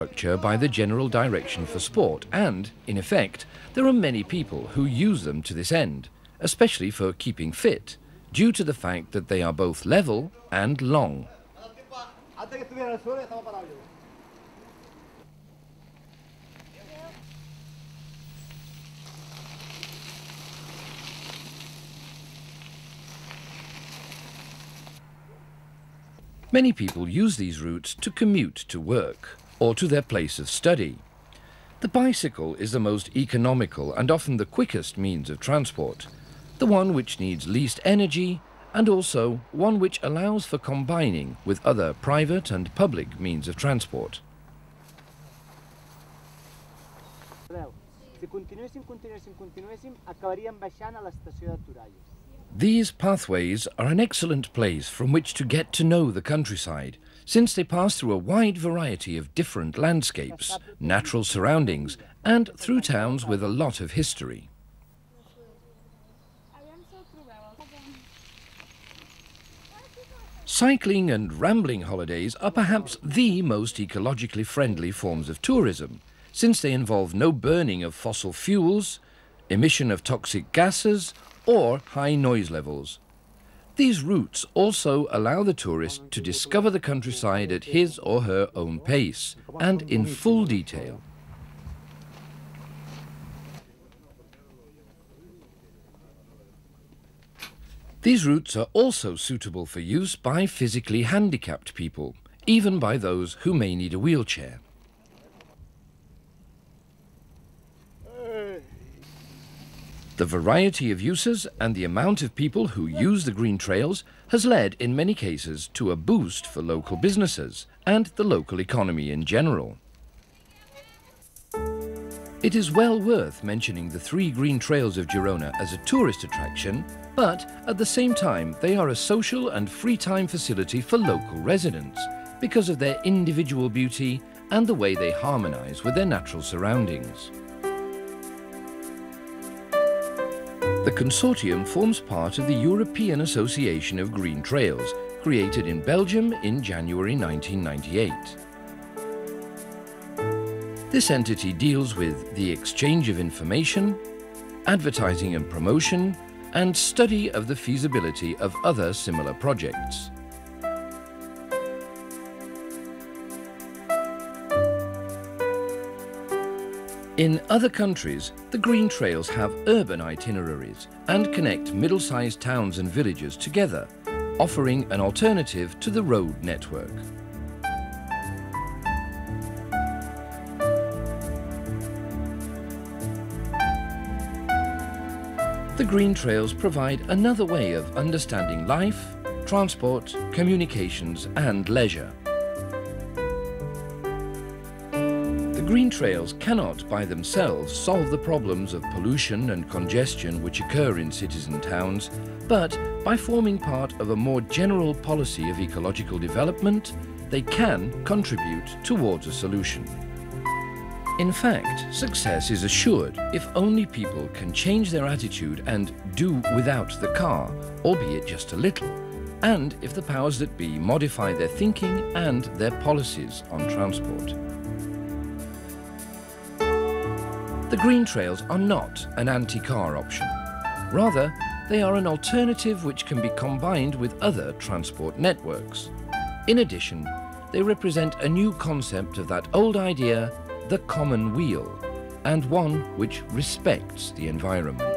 Structure by the General Direction for Sport, and, in effect, there are many people who use them to this end, especially for keeping fit, due to the fact that they are both level and long. Many people use these routes to commute to work or to their place of study. The bicycle is the most economical and often the quickest means of transport, the one which needs least energy and also one which allows for combining with other private and public means of transport. These pathways are an excellent place from which to get to know the countryside, since they pass through a wide variety of different landscapes, natural surroundings, and through towns with a lot of history. Cycling and rambling holidays are perhaps the most ecologically friendly forms of tourism, since they involve no burning of fossil fuels, emission of toxic gases, or high noise levels. These routes also allow the tourist to discover the countryside at his or her own pace and in full detail. These routes are also suitable for use by physically handicapped people, even by those who may need a wheelchair. The variety of uses and the amount of people who use the green trails has led, in many cases, to a boost for local businesses and the local economy in general. It is well worth mentioning the 3 green trails of Girona as a tourist attraction, but at the same time they are a social and free time facility for local residents because of their individual beauty and the way they harmonize with their natural surroundings. The consortium forms part of the European Association of Green Trails, created in Belgium in January 1998. This entity deals with the exchange of information, advertising and promotion, and study of the feasibility of other similar projects. In other countries, the green trails have urban itineraries and connect middle-sized towns and villages together, offering an alternative to the road network. The green trails provide another way of understanding life, transport, communications and leisure. The green trails cannot by themselves solve the problems of pollution and congestion which occur in cities and towns, but by forming part of a more general policy of ecological development, they can contribute towards a solution. In fact, success is assured if only people can change their attitude and do without the car, albeit just a little, and if the powers that be modify their thinking and their policies on transport. The green trails are not an anti-car option. Rather, they are an alternative which can be combined with other transport networks. In addition, they represent a new concept of that old idea, the common wheel, and one which respects the environment.